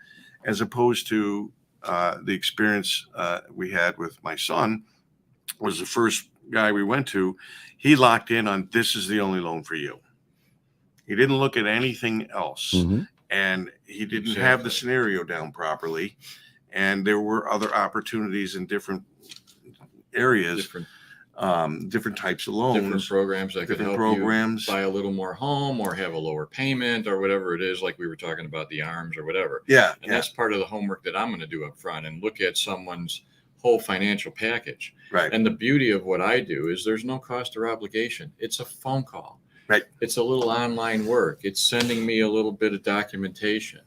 as opposed to the experience we had with my son. Was the first guy we went to. He locked in on, this is the only loan for you. He didn't look at anything else. Mm-hmm. And he didn't have the scenario down properly. And there were other opportunities in different areas, different types of loans, different programs that could help you buy a little more home or have a lower payment or whatever it is, like we were talking about the ARMs or whatever. Yeah. And that's part of the homework that I'm going to do up front and look at someone's whole financial package. Right. And the beauty of what I do is there's no cost or obligation. It's a phone call. Right. It's a little online work. It's sending me a little bit of documentation.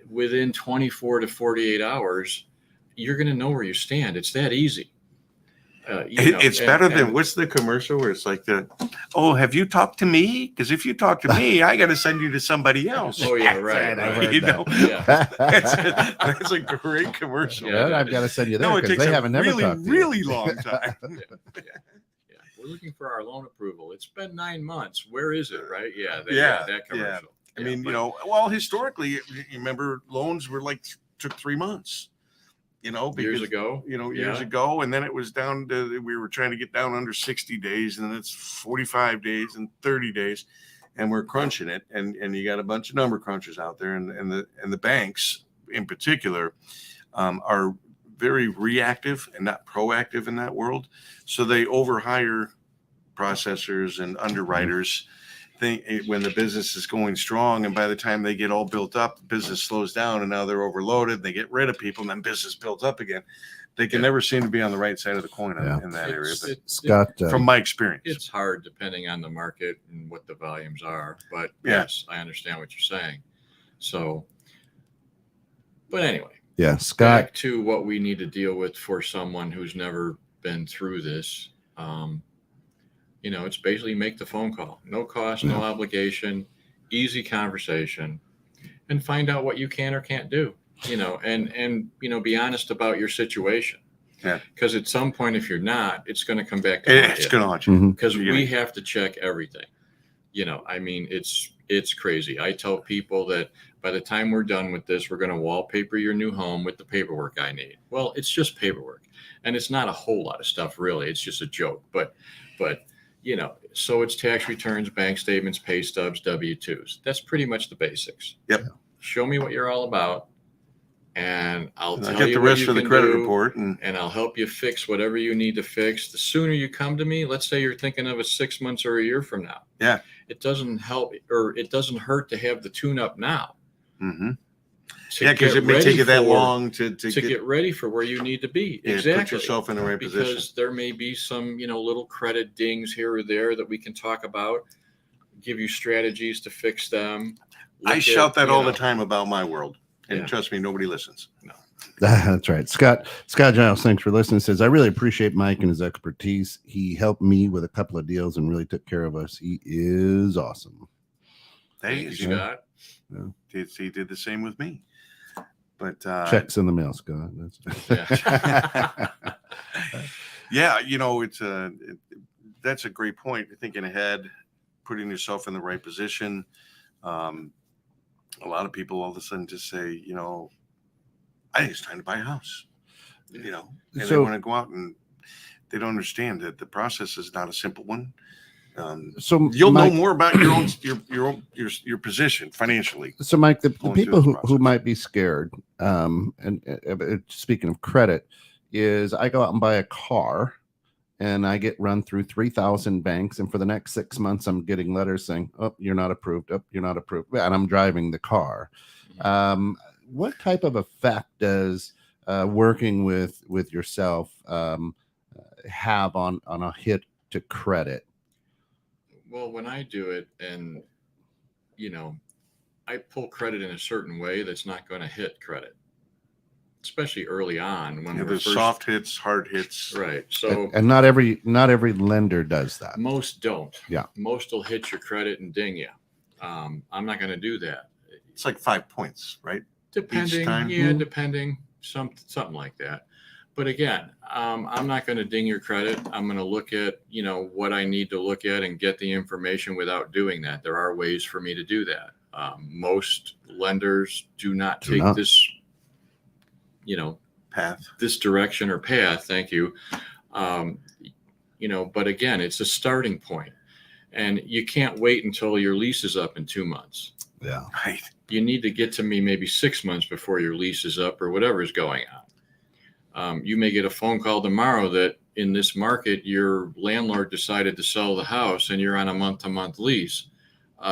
Within 24 to 48 hours, you're going to know where you stand. It's that easy. It's better than, what's the commercial where it's like have you talked to me? Because if you talk to me, I got to send you to somebody else. Oh yeah, right. That's a great commercial. Yeah, I've got to send you there because they haven't never talked to you. Really long time. We're looking for our loan approval. It's been 9 months. Where is it? Right? That commercial. I mean, historically, you remember loans were took 3 months. years ago. Years Yeah. ago, and then it was down to, we were trying to get down under 60 days, and then it's 45 days and 30 days, and we're crunching it. And you got a bunch of number crunchers out there, and the banks in particular are very reactive and not proactive in that world. So they overhire processors and underwriters when the business is going strong, and by the time they get all built up, the business slows down, and now they're overloaded. They get rid of people, and then business builds up again. They can never seem to be on the right side of the coin in that area. But Scott, from my experience, It's hard depending on the market and what the volumes are. But Yeah. yes, I understand what you're saying. So, but anyway, yeah, Scott, back to what we need to deal with for someone who's never been through this. It's basically make the phone call, no cost, no obligation, easy conversation, and find out what you can or can't do. And be honest about your situation. Yeah. Because at some point, if you're not, it's going to come back to haunt it's you. going to haunt you. Mhm. Because Yeah. we have to check everything. It's crazy. I tell people that by the time we're done with this, we're going to wallpaper your new home with the paperwork I need. Well, it's just paperwork, and it's not a whole lot of stuff, really. It's just a joke. But so it's tax returns, bank statements, pay stubs, W-2s. That's pretty much the basics. Yep. Show me what you're all about, and I'll And tell I get you the what rest you for the can credit do. report, and And I'll help you fix whatever you need to fix. The sooner you come to me, let's say you're thinking of it 6 months or a year from now. Yeah. It doesn't help, or it doesn't hurt to have the tune up now. mhm. to Yeah, because get it may ready take you that for- long to get ready for where you need to be. yeah, Exactly. put yourself in the right position. Because there may be some, little credit dings here or there that we can talk about, give you strategies to fix them. I Look shout at, that all the time about my world, and Yeah. trust me, nobody listens. that's right. Scott Giles, thanks for listening. Says, I really appreciate Mike and his expertise. He helped me with a couple of deals and really took care of us. He is awesome. Thank you, He Scott. did the same with me. But Checks in the mail, Scott. yeah, that's a great point. Thinking ahead, putting yourself in the right position. A lot of people all of a sudden just say, I think it's time to buy a house, and they So- want to go out, and they don't understand that the process is not a simple one. So You'll Mike, know more about your position financially. So, Mike, the Going through people this who process. might be scared, speaking of credit, is I go out and buy a car and I get run through 3,000 banks. And for the next 6 months, I'm getting letters saying, oh, you're not approved. Oh, you're not approved. And I'm driving the car. What type of effect does working with yourself have on a hit to credit? Well, when I do it, and I pull credit in a certain way that's not going to hit credit, especially early on when we're There's first. soft hits, hard hits. Right. So And not every lender does that. most don't. Yeah. Most will hit your credit and ding you. I'm not going to do that. It's like 5 points, right? Depending, time? yeah, Mhm. depending, something like that. But again, I'm not going to ding your credit. I'm going to look at, what I need to look at and get the information without doing that. There are ways for me to do that. Most lenders do not Do take not. this, Path. this direction or path. Thank you. But again, it's a starting point, and you can't wait until your lease is up in 2 months. Yeah. Right. You need to get to me maybe 6 months before your lease is up or whatever is going on. You may get a phone call tomorrow that in this market, your landlord decided to sell the house and you're on a month-to-month lease.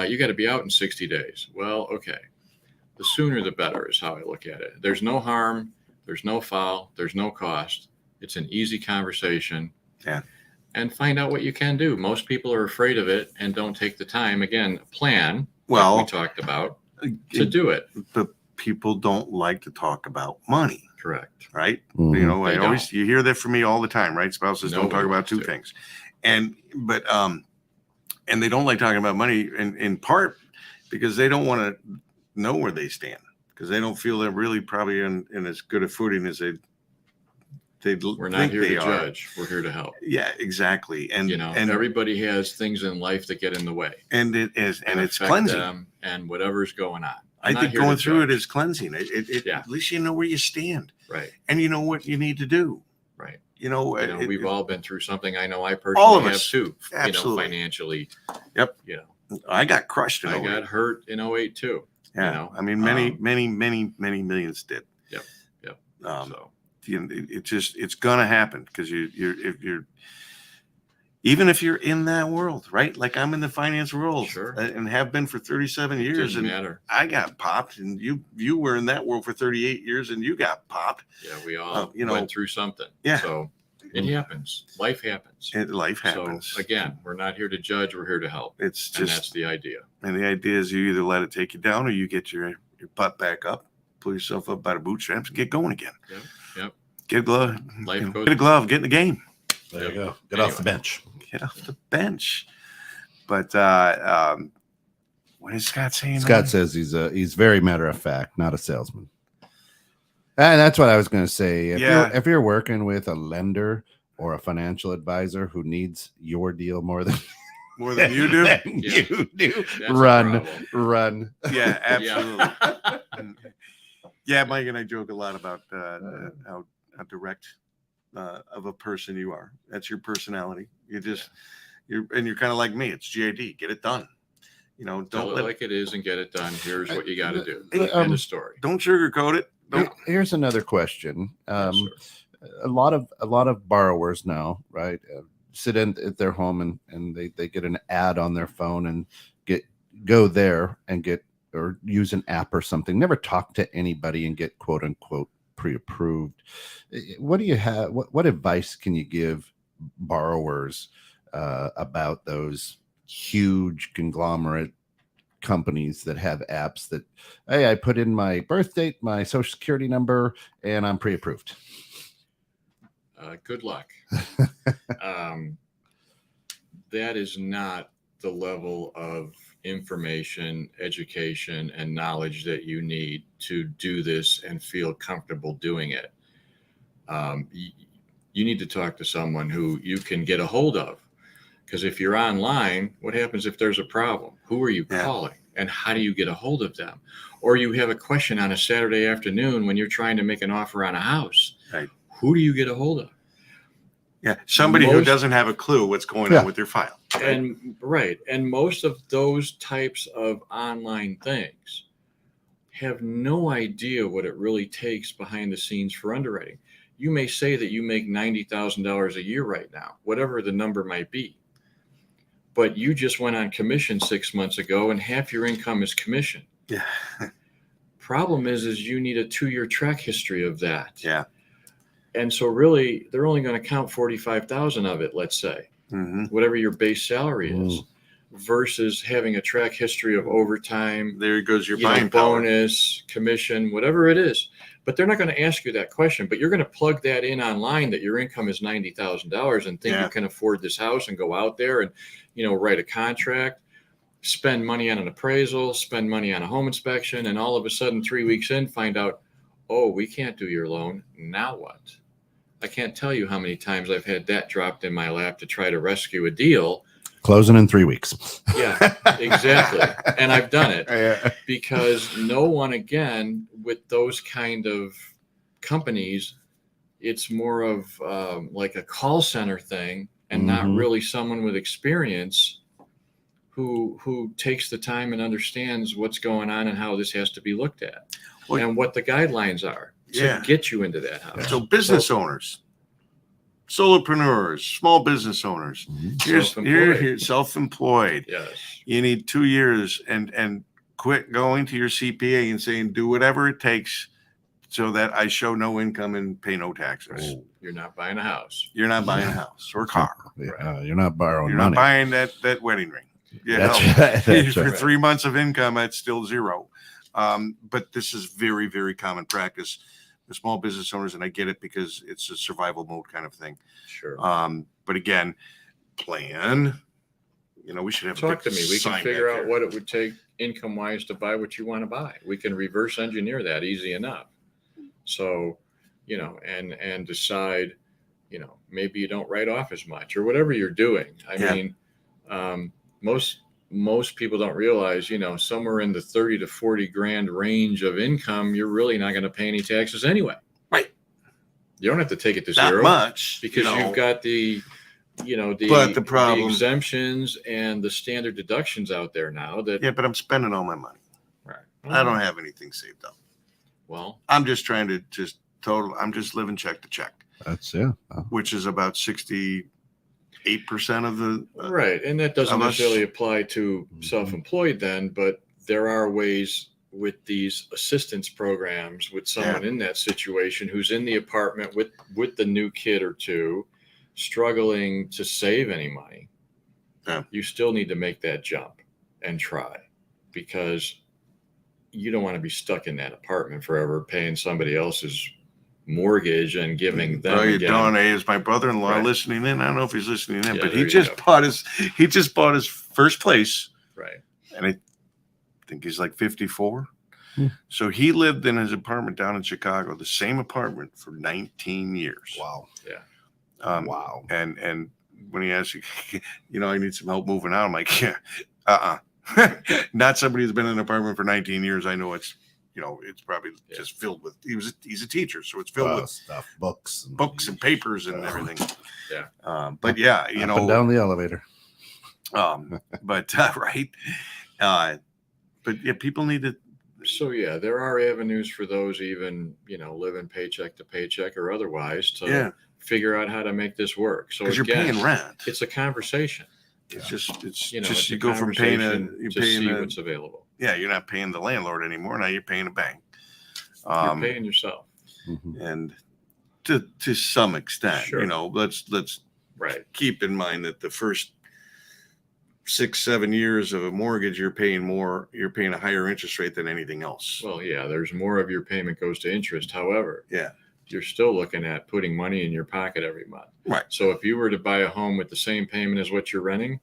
You got to be out in 60 days. Well, okay. The sooner the better is how I look at it. There's no harm. There's no foul. There's no cost. It's an easy conversation. Yeah. And find out what you can do. Most people are afraid of it and don't take the time. Again, plan, like Well, we talked about, to do it. but people don't like to talk about money, Correct. right? Mhm. They You hear that from me all the time, right? Spouses don't Nobody talk about wants two to. things, and they don't like talking about money in part because they don't want to know where they stand, because they don't feel they're really probably in as good a footing as they'd We're not think here they to are. judge. We're here to help. Yeah, exactly. And Everybody has things in life that get in the way and it is and it's affect cleansing. them and whatever's going on. I not think here to going through it judge. is cleansing. Yeah. At least you know where you stand Right. and you know what you need to do. Right. You know, We've all been through something. I know I all personally of have us. too. Absolutely. Financially. Yep. I got crushed in I 08. got hurt in 08 too. Yeah. I mean, many millions did. Yep. Yep. So it's gonna happen because you're even if you're in that world, right? Like I'm in the finance world, Sure. and have been for 37 It years, doesn't and matter. I got popped, and you were in that world for 38 years, and you got popped. Yeah, we all you know, went through something. Yeah. So it happens. Life happens. Life happens. So again, we're not here to judge. We're here to help. It's And just, that's the idea. and the idea is you either let it take you down, or you get your butt back up, pull yourself up by the bootstraps, and get going again. Yep. Get a glove. Life goes- Get a glove. Get in the game. There you go. Get Anyway. off the bench. Get off the bench. But what is Scott saying? Scott says he's very matter of fact, not a salesman. And that's what I was going to say. If you're working with a lender or a financial advisor who needs your deal more than you do. Yeah. you do, That's a run. problem. Yeah, absolutely. Yeah, Mike and I joke a lot about how direct of a person you are. That's your personality. You're kind of like me. It's GID. Get it done. You know, Tell don't it like it is and get it done. Here's what you got to do. End of story. don't sugarcoat it. Don't. Here's another question. Yes, sir. A lot of borrowers now, right, sit in at their home and they get an ad on their phone and go there and get or use an app or something. Never talk to anybody and get quote unquote pre-approved. What do you have? What advice can you give borrowers about those huge conglomerate companies that have apps that, hey, I put in my birth date, my social security number, and I'm pre-approved? Good luck. That is not the level of information, education, and knowledge that you need to do this and feel comfortable doing it. You need to talk to someone who you can get a hold of. Because if you're online, what happens if there's a problem? Who are you calling? And how do you get a hold of them? Or you have a question on a Saturday afternoon when you're trying to make an offer on a house. Right. Who do you get a hold of? Yeah, somebody who doesn't have a clue what's going on with their file. And most of those types of online things have no idea what it really takes behind the scenes for underwriting. You may say that you make $90,000 a year right now, whatever the number might be, but you just went on commission 6 months ago and half your income is commission. Yeah. Problem is you need a 2-year track history of that. Yeah. And so really they're only going to count 45,000 of it, let's say, whatever your base salary is, versus having a track history of overtime. There goes your buying power. Bonus, commission, whatever it is. But they're not going to ask you that question, but you're going to plug that in online that your income is $90,000 and think you can afford this house and go out there and, write a contract, spend money on an appraisal, spend money on a home inspection. And all of a sudden 3 weeks in, find out, oh, we can't do your loan. Now what? I can't tell you how many times I've had that dropped in my lap to try to rescue a deal. Closing in 3 weeks. Yeah, exactly. And I've done it because no one, again, with those kind of companies, it's more of like a call center thing and not really someone with experience who takes the time and understands what's going on and how this has to be looked at and what the guidelines are to get you into that house. So business owners, solopreneurs, small business owners, you're self-employed. Yes. You need 2 years and quit going to your CPA and saying, do whatever it takes so that I show no income and pay no taxes. You're not buying a house. You're not buying a house or a car. You're not borrowing You're money. not buying that wedding ring. For 3 months of income, that's still zero. But this is very, very common practice with small business owners, and I get it because it's a survival mode kind of thing. Sure. But again, plan. We should have Talk to me. We can sign figure back out there. what it would take income wise to buy what you want to buy. We can reverse engineer that easy enough. So, and decide, maybe you don't write off as much or whatever you're doing. I mean, most most people don't realize, somewhere in the 30 to 40 grand range of income, you're really not going to pay any taxes anyway. Right. You don't have to take it to Not zero much. because you've got the But the problem- exemptions and the standard deductions out there now that, Yeah, but I'm spending all my money. right. I don't have anything saved up. Well, I'm just trying to I'm just living check to check, That's which is about 68% of the, right. And that doesn't of us- necessarily apply to Mhm. self-employed then, but there are ways with these assistance programs with someone in that situation who's in the apartment with the new kid or two struggling to save any money. Yeah. You still need to make that jump and try, because you don't want to be stuck in that apartment forever paying somebody else's mortgage and giving them Right, again. Don A is my brother-in-law Right. listening in. I don't know if he's listening in, Yeah, but there he you just go. bought his first place, Right. and I think he's like 54. Hmm. So he lived in his apartment down in Chicago, the same apartment for 19 years. wow. Wow. And when he asks you, I need some help moving out, I'm like, yeah, not somebody who's been in an apartment for 19 years. I know it's probably just filled with, he's a teacher, so it's filled with Stuff, books and papers and everything. Yeah. But yeah, up and down the elevator. but right. But yeah, people need to, So yeah, there are avenues for those even, living paycheck to paycheck or otherwise to figure out how to make this work. So because you're again, paying rent. it's a conversation. It's just It's you a go from paying conversation to see what's available. you're not paying the landlord anymore. Now you're paying a bank. You're paying yourself. Mhm. And to some extent, Sure. let's Right. keep in mind that the first 6-7 years of a mortgage, you're paying a higher interest rate than anything else. Well, yeah, there's more of your payment goes to interest. However, Yeah. you're still looking at putting money in your pocket every month. Right. So if you were to buy a home with the same payment as what you're renting,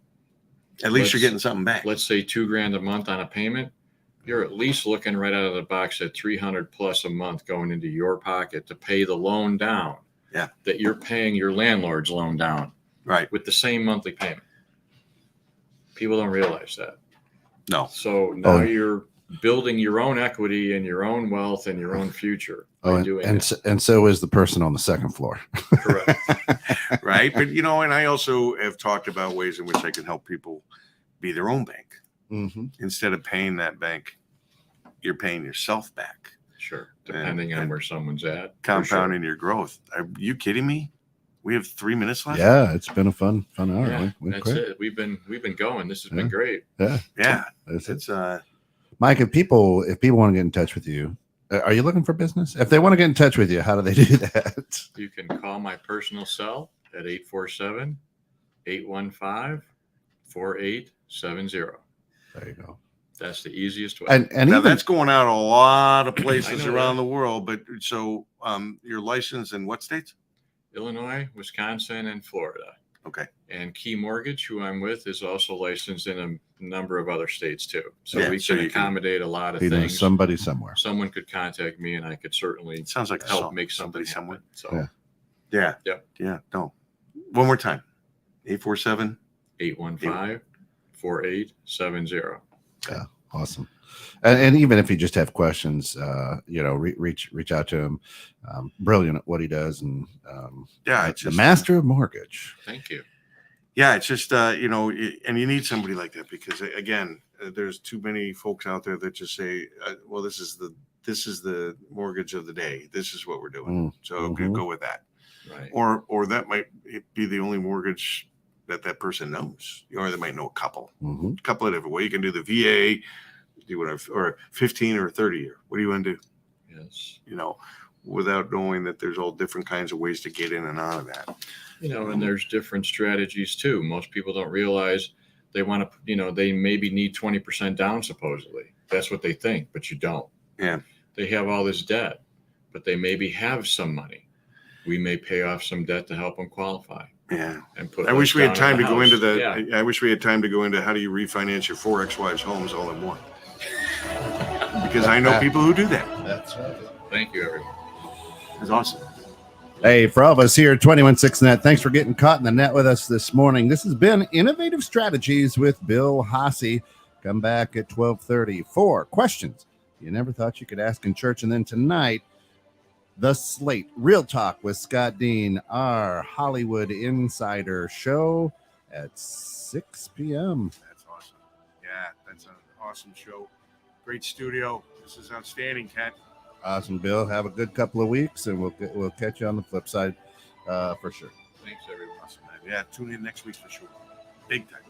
At least you're let's- getting something back. let's say $2,000 a month on a payment, you're at least looking right out of the box at 300 plus a month going into your pocket to pay the loan down. Yeah. That you're paying your landlord's loan down Right. with the same monthly payment. People don't realize that. No. So now Oh. you're building your own equity and your own wealth and your own future by Oh, doing and that. so is the person on the second floor. Correct. Right. But and I also have talked about ways in which I can help people be their own bank. Mm-hmm. Instead of paying that bank, you're paying yourself back, Sure. Depending on and where someone's at. for compounding your growth. Are you kidding me? We have 3 minutes left. Yeah, it's been a fun hour. Sure. Yeah, We that's quit. it. We've been going. This has been Yeah. great. Yeah, Yeah. that's it. It's Mike, if people want to get in touch with you, are you looking for business? If they want to get in touch with you, how do they do that? You can call my personal cell at 847-815-4870. There you go. That's the easiest way. And now even that's going out a lot of I places know around that. the world. But so you're licensed in what states? Illinois, Wisconsin, and Florida. Okay. And Key Mortgage, who I'm with, is also licensed in a number of other states too. So Yeah, we so can you can- accommodate a lot of you know things. somebody somewhere. Someone could contact me and I could certainly It sounds like a help song. make something somewhere. happen. So Yeah. Yeah. Yep. Yeah. No. One more time. 847. 815-4870. Awesome. And even if you just have questions, reach out to him. Brilliant at what he does, and Yeah. It's the just, master of mortgage. Thank you. Yeah. It's just, and you need somebody like that because again, there's too many folks out there that just say, well, this is the mortgage of the day. This is what we're doing. So Mhm. go with that. Right. Or that might be the only mortgage that person knows, or they might know a couple Mhm. of different ways. You can do the VA, do whatever, or 15 or 30 year. What do you want to do? Yes. Without knowing that there's all different kinds of ways to get in and out of that. And there's different strategies too. Most people don't realize they want to, they maybe need 20% down supposedly. That's what they think, but you don't. Yeah. They have all this debt, but they maybe have some money. We may pay off some debt to help them qualify Yeah. and put. I wish we had less time to down on go into the the, house. I wish we had time to go into how do you refinance your 4 ex-wives' homes all in one. Because I know people who do that. That's right. Yeah. Thank you, everyone. It's awesome. Hey, for all of us here at 216 Net, thanks for getting caught in the net with us this morning. This has been Innovative Strategies with Bill Haase. Come back at 12:30 for questions you never thought you could ask in church. And then tonight, The Slate, Real Talk with Scott Dean, our Hollywood Insider show at 6 p.m. That's awesome. Yeah, that's an awesome show. Great studio. This is outstanding, Kent. Awesome, Bill. Have a good couple of weeks, and we'll catch you on the flip side for sure. Thanks, everyone. Awesome, man. Yeah, tune in next week for sure. Big time.